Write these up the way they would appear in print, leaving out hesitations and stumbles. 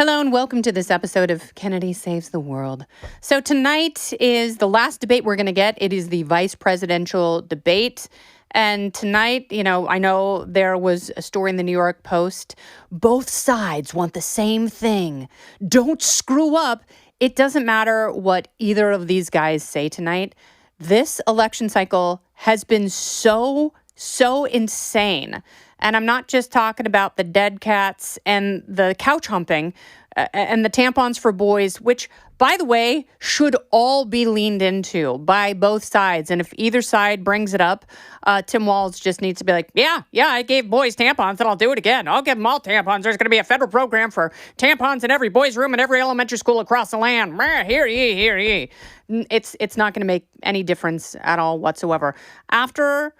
Hello and welcome to this episode of Kennedy Saves the World. So tonight is the last debate we're going to get. It is the vice presidential debate. And tonight, I know there was a story in the New York Post. Both sides want the same thing. Don't screw up. It doesn't matter what either of these guys say tonight. This election cycle has been so insane. And I'm not just talking about the dead cats and the couch humping and the tampons for boys, which, by the way, should all be leaned into by both sides. And if either side brings it up, Tim Walz just needs to be like, yeah, I gave boys tampons and I'll do it again. I'll give them all tampons. There's going to be a federal program for tampons in every boys' room in every elementary school across the land. Hear ye. It's not going to make any difference at all whatsoever. After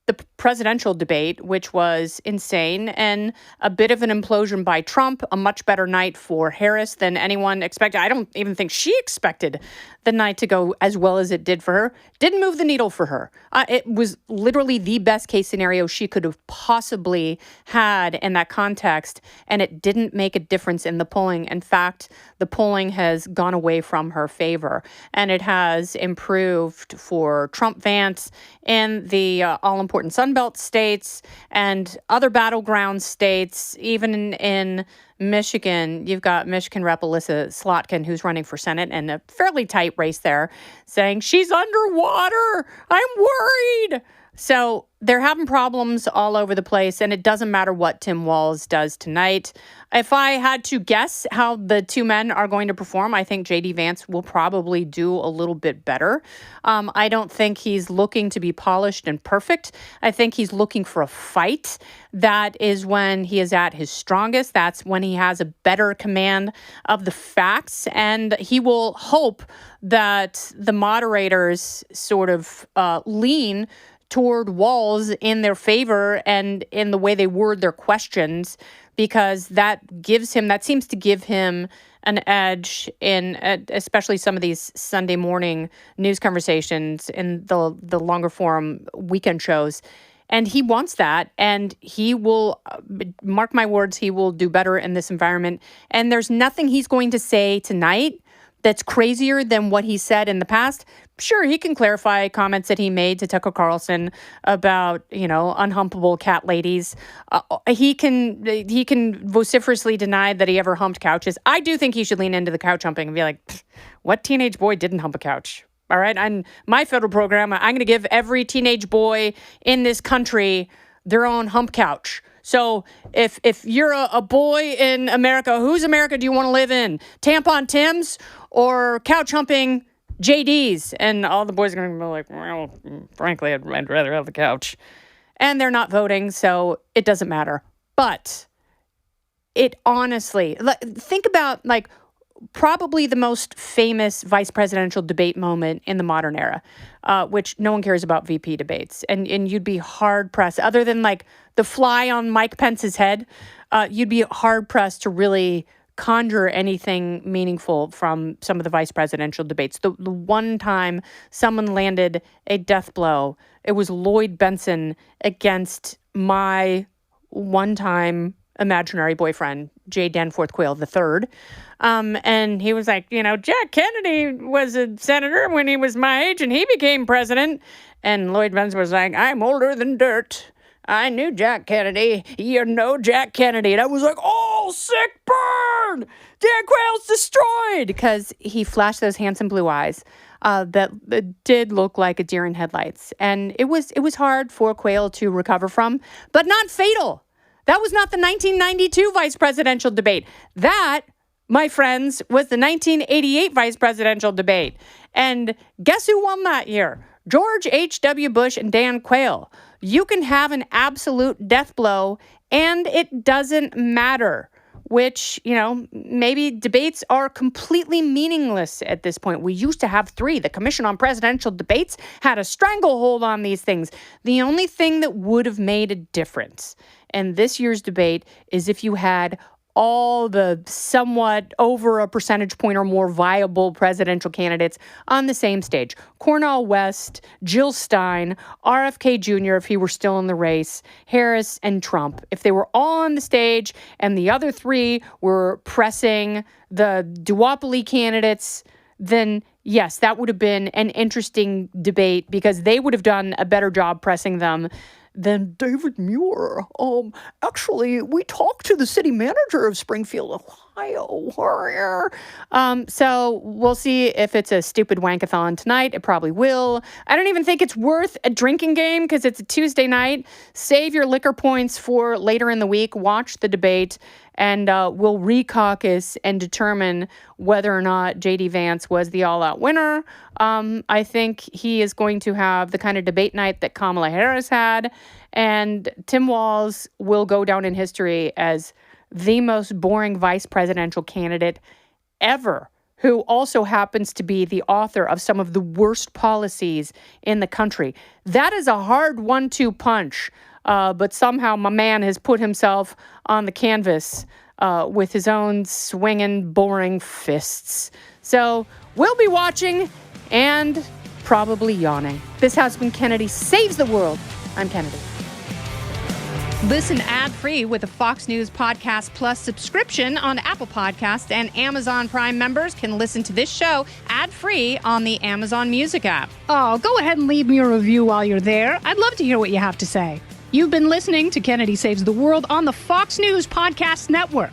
the presidential debate, which was insane and a bit of an implosion by Trump, a much better night for Harris than anyone expected. I don't even think she expected the night to go as well as it did for her. Didn't move the needle for her. It was literally the best case scenario she could have possibly had in that context, and it didn't make a difference in the polling. In fact, the polling has gone away from her favor, and it has improved for Trump, Vance, and the all-important Sunbelt states and other battleground states. Even in Michigan, you've got Michigan Rep. Alyssa Slotkin, who's running for Senate in a fairly tight race there, saying she's underwater. I'm worried. So they're having problems all over the place, and it doesn't matter what Tim Walz does tonight. If I had to guess how the two men are going to perform, I think J.D. Vance will probably do a little bit better. I don't think he's looking to be polished and perfect. I think he's looking for a fight. That is when he is at his strongest. That's when he has a better command of the facts, and he will hope that the moderators sort of lean toward Walz in their favor and in the way they word their questions, because that seems to give him an edge in especially some of these Sunday morning news conversations in the longer form weekend shows. And he wants that, and he will, mark my words, he will do better in this environment. And there's nothing he's going to say tonight that's crazier than what he said in the past. Sure, he can clarify comments that he made to Tucker Carlson about, unhumpable cat ladies. He can vociferously deny that he ever humped couches. I do think he should lean into the couch humping and be like, what teenage boy didn't hump a couch? All right, on my federal program, I'm going to give every teenage boy in this country their own hump couch. So if you're a boy in America, whose America do you want to live in? Tampon Tims or couch humping JDs? And all the boys are going to be like, well, frankly, I'd rather have the couch. And they're not voting, so it doesn't matter. But it honestly, think about probably the most famous vice presidential debate moment in the modern era, which no one cares about VP debates. And you'd be hard pressed, other than the fly on Mike Pence's head, you'd be hard pressed to really conjure anything meaningful from some of the vice presidential debates. The one time someone landed a death blow, it was Lloyd Benson against my one-time imaginary boyfriend, J. Danforth Quayle III. And he was like, Jack Kennedy was a senator when he was my age and he became president. And Lloyd Benson was like, I'm older than dirt. I knew Jack Kennedy. You know Jack Kennedy. And I was like, oh, sick burn! Dan Quayle's destroyed! Because he flashed those handsome blue eyes that did look like a deer in headlights. And it was hard for Quayle to recover from, but not fatal. That was not the 1992 vice presidential debate. That, my friends, was the 1988 vice presidential debate. And guess who won that year? George H.W. Bush and Dan Quayle. You can have an absolute death blow, and it doesn't matter. Which, maybe debates are completely meaningless at this point. We used to have 3. The Commission on Presidential Debates had a stranglehold on these things. The only thing that would have made a difference in this year's debate is if you had all the somewhat over a percentage point or more viable presidential candidates on the same stage. Cornel West, Jill Stein, RFK Jr., if he were still in the race, Harris, and Trump. If they were all on the stage and the other three were pressing the duopoly candidates, then yes, that would have been an interesting debate because they would have done a better job pressing them than David Muir. Actually, we talked to the city manager of Springfield, Ohio. So we'll see if it's a stupid wankathon tonight. It probably will. I don't even think it's worth a drinking game because it's a Tuesday night. Save your liquor points for later in the week. Watch the debate, and we'll recaucus and determine whether or not J.D. Vance was the all-out winner. I think he is going to have the kind of debate night that Kamala Harris had, and Tim Walz will go down in history as the most boring vice presidential candidate ever, who also happens to be the author of some of the worst policies in the country. That is a hard 1-2 punch, but somehow my man has put himself on the canvas with his own swinging, boring fists. So we'll be watching and probably yawning. This has been Kennedy Saves the World. I'm Kennedy. Listen ad-free with a Fox News Podcast Plus subscription on Apple Podcasts, and Amazon Prime members can listen to this show ad-free on the Amazon Music app. Oh, go ahead and leave me a review while you're there. I'd love to hear what you have to say. You've been listening to Kennedy Saves the World on the Fox News Podcast Network.